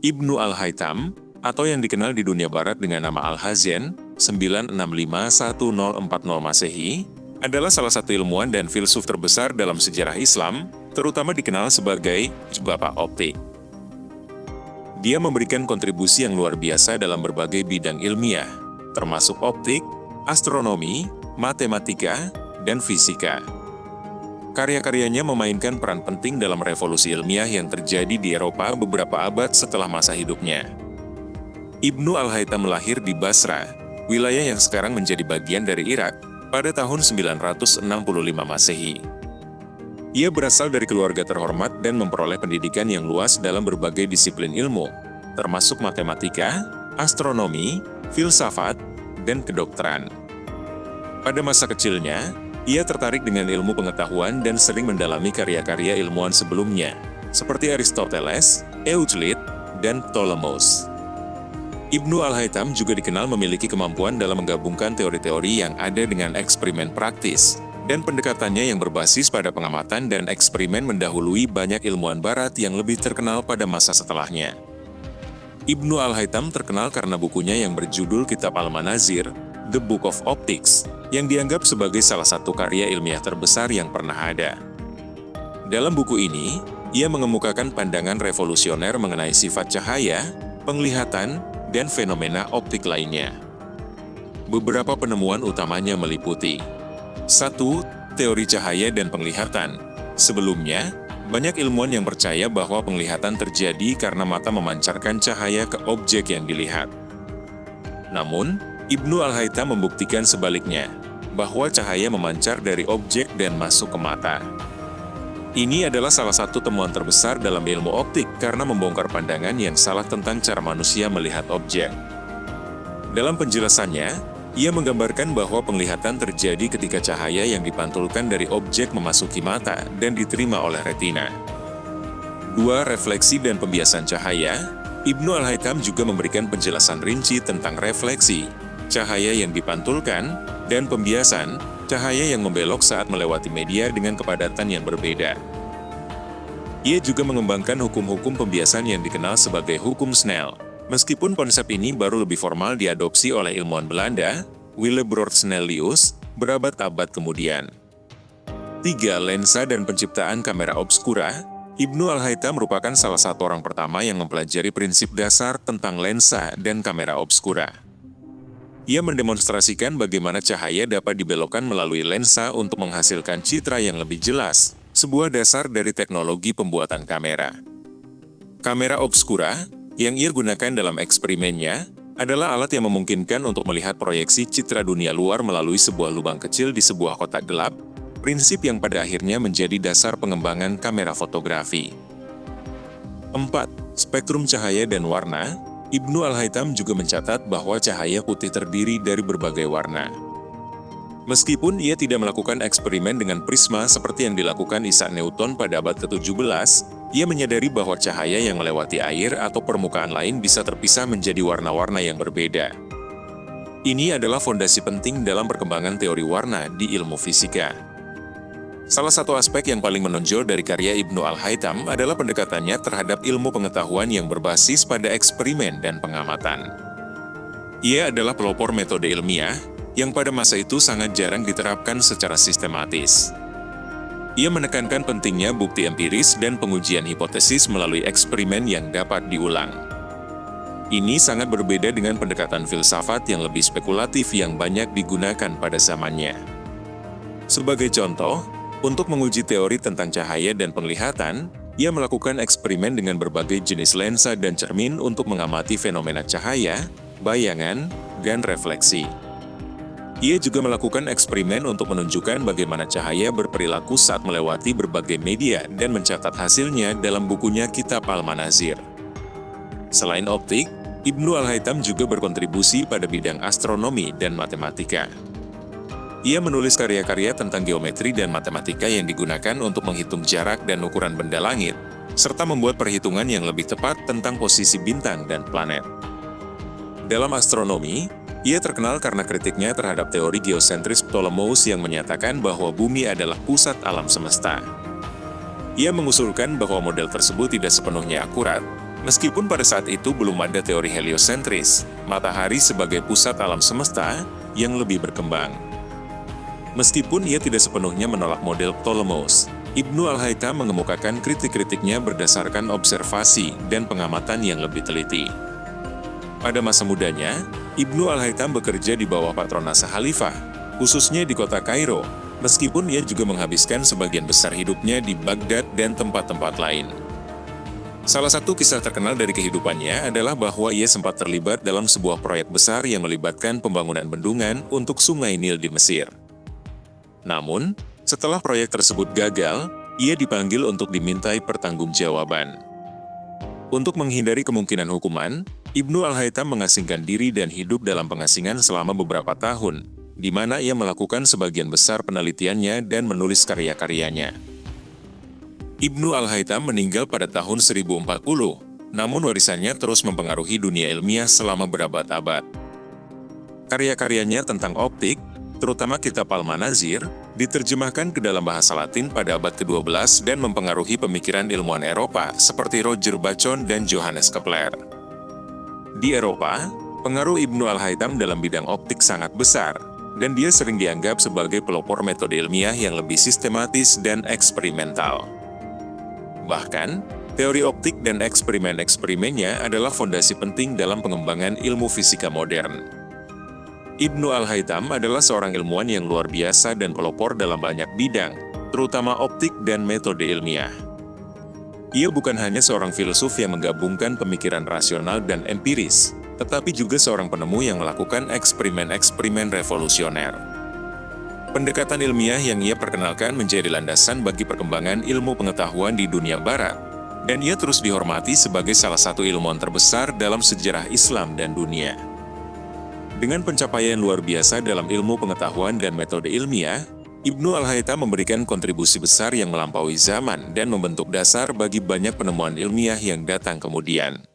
Ibnu Al-Haytham, atau yang dikenal di dunia barat dengan nama Al-Hazen, 965-1040 Masehi, adalah salah satu ilmuwan dan filsuf terbesar dalam sejarah Islam, terutama dikenal sebagai Bapak Optik. Dia memberikan kontribusi yang luar biasa dalam berbagai bidang ilmiah, termasuk optik, astronomi, matematika, dan fisika. Karya-karyanya memainkan peran penting dalam revolusi ilmiah yang terjadi di Eropa beberapa abad setelah masa hidupnya. Ibnu Al-Haytham lahir di Basra, wilayah yang sekarang menjadi bagian dari Irak, pada tahun 965 Masehi. Ia berasal dari keluarga terhormat dan memperoleh pendidikan yang luas dalam berbagai disiplin ilmu, termasuk matematika, astronomi, filsafat, dan kedokteran. Pada masa kecilnya, ia tertarik dengan ilmu pengetahuan dan sering mendalami karya-karya ilmuwan sebelumnya, seperti Aristoteles, Euclid, dan Ptolemus. Ibnu Al-Haytham juga dikenal memiliki kemampuan dalam menggabungkan teori-teori yang ada dengan eksperimen praktis, dan pendekatannya yang berbasis pada pengamatan dan eksperimen mendahului banyak ilmuwan barat yang lebih terkenal pada masa setelahnya. Ibnu Al-Haytham terkenal karena bukunya yang berjudul Kitab Al-Manazir, The Book of Optics, yang dianggap sebagai salah satu karya ilmiah terbesar yang pernah ada. Dalam buku ini, ia mengemukakan pandangan revolusioner mengenai sifat cahaya, penglihatan, dan fenomena optik lainnya. Beberapa penemuan utamanya meliputi 1. Teori cahaya dan penglihatan. Sebelumnya, banyak ilmuwan yang percaya bahwa penglihatan terjadi karena mata memancarkan cahaya ke objek yang dilihat. Namun, Ibnu Al-Haytham membuktikan sebaliknya, bahwa cahaya memancar dari objek dan masuk ke mata. Ini adalah salah satu temuan terbesar dalam ilmu optik karena membongkar pandangan yang salah tentang cara manusia melihat objek. Dalam penjelasannya, ia menggambarkan bahwa penglihatan terjadi ketika cahaya yang dipantulkan dari objek memasuki mata dan diterima oleh retina. 2. Refleksi dan pembiasan cahaya. Ibnu Al-Haytham juga memberikan penjelasan rinci tentang refleksi, cahaya yang dipantulkan, dan pembiasan, cahaya yang membelok saat melewati media dengan kepadatan yang berbeda. Ia juga mengembangkan hukum-hukum pembiasan yang dikenal sebagai hukum Snell. Meskipun konsep ini baru lebih formal diadopsi oleh ilmuwan Belanda, Willebrord Snellius, berabad-abad kemudian. 3. Lensa dan penciptaan kamera obskura. Ibnu Al-Haytham merupakan salah satu orang pertama yang mempelajari prinsip dasar tentang lensa dan kamera obskura. Ia mendemonstrasikan bagaimana cahaya dapat dibelokkan melalui lensa untuk menghasilkan citra yang lebih jelas, sebuah dasar dari teknologi pembuatan kamera. Kamera obskura yang ia gunakan dalam eksperimennya adalah alat yang memungkinkan untuk melihat proyeksi citra dunia luar melalui sebuah lubang kecil di sebuah kotak gelap, prinsip yang pada akhirnya menjadi dasar pengembangan kamera fotografi. 4. Spektrum cahaya dan warna. Ibnu Al-Haytham juga mencatat bahwa cahaya putih terdiri dari berbagai warna. Meskipun ia tidak melakukan eksperimen dengan prisma seperti yang dilakukan Isaac Newton pada abad ke-17, ia menyadari bahwa cahaya yang melewati air atau permukaan lain bisa terpisah menjadi warna-warna yang berbeda. Ini adalah fondasi penting dalam perkembangan teori warna di ilmu fisika. Salah satu aspek yang paling menonjol dari karya Ibnu Al-Haytham adalah pendekatannya terhadap ilmu pengetahuan yang berbasis pada eksperimen dan pengamatan. Ia adalah pelopor metode ilmiah yang pada masa itu sangat jarang diterapkan secara sistematis. Ia menekankan pentingnya bukti empiris dan pengujian hipotesis melalui eksperimen yang dapat diulang. Ini sangat berbeda dengan pendekatan filsafat yang lebih spekulatif yang banyak digunakan pada zamannya. Sebagai contoh, untuk menguji teori tentang cahaya dan penglihatan, ia melakukan eksperimen dengan berbagai jenis lensa dan cermin untuk mengamati fenomena cahaya, bayangan, dan refleksi. Ia juga melakukan eksperimen untuk menunjukkan bagaimana cahaya berperilaku saat melewati berbagai media dan mencatat hasilnya dalam bukunya Kitab Al-Manazir. Selain optik, Ibnu Al-Haytham juga berkontribusi pada bidang astronomi dan matematika. Ia menulis karya-karya tentang geometri dan matematika yang digunakan untuk menghitung jarak dan ukuran benda langit, serta membuat perhitungan yang lebih tepat tentang posisi bintang dan planet. Dalam astronomi, ia terkenal karena kritiknya terhadap teori geosentris Ptolemus yang menyatakan bahwa bumi adalah pusat alam semesta. Ia mengusulkan bahwa model tersebut tidak sepenuhnya akurat, Meskipun pada saat itu belum ada teori heliosentris, matahari sebagai pusat alam semesta yang lebih berkembang. Meskipun ia tidak sepenuhnya menolak model Ptolemeus, Ibnu Al-Haytham mengemukakan kritik-kritiknya berdasarkan observasi dan pengamatan yang lebih teliti. Pada masa mudanya, Ibnu Al-Haytham bekerja di bawah patronase khalifah, khususnya di kota Kairo, meskipun ia juga menghabiskan sebagian besar hidupnya di Baghdad dan tempat-tempat lain. Salah satu kisah terkenal dari kehidupannya adalah bahwa ia sempat terlibat dalam sebuah proyek besar yang melibatkan pembangunan bendungan untuk Sungai Nil di Mesir. Namun, setelah proyek tersebut gagal, ia dipanggil untuk dimintai pertanggungjawaban. Untuk menghindari kemungkinan hukuman, Ibnu Al-Haytham mengasingkan diri dan hidup dalam pengasingan selama beberapa tahun, di mana ia melakukan sebagian besar penelitiannya dan menulis karya-karyanya. Ibnu Al-Haytham meninggal pada tahun 1040, namun warisannya terus mempengaruhi dunia ilmiah selama berabad-abad. Karya-karyanya tentang optik, terutama kitab Al-Manazir, diterjemahkan ke dalam bahasa Latin pada abad ke-12 dan mempengaruhi pemikiran ilmuwan Eropa seperti Roger Bacon dan Johannes Kepler. Di Eropa, pengaruh Ibnu Al-Haytham dalam bidang optik sangat besar, dan dia sering dianggap sebagai pelopor metode ilmiah yang lebih sistematis dan eksperimental. Bahkan, teori optik dan eksperimen-eksperimennya adalah fondasi penting dalam pengembangan ilmu fisika modern. Ibnu Al-Haytham adalah seorang ilmuwan yang luar biasa dan pelopor dalam banyak bidang, terutama optik dan metode ilmiah. Ia bukan hanya seorang filsuf yang menggabungkan pemikiran rasional dan empiris, tetapi juga seorang penemu yang melakukan eksperimen-eksperimen revolusioner. Pendekatan ilmiah yang ia perkenalkan menjadi landasan bagi perkembangan ilmu pengetahuan di dunia barat, dan ia terus dihormati sebagai salah satu ilmuwan terbesar dalam sejarah Islam dan dunia. Dengan pencapaian luar biasa dalam ilmu pengetahuan dan metode ilmiah, Ibnu Al-Haytham memberikan kontribusi besar yang melampaui zaman dan membentuk dasar bagi banyak penemuan ilmiah yang datang kemudian.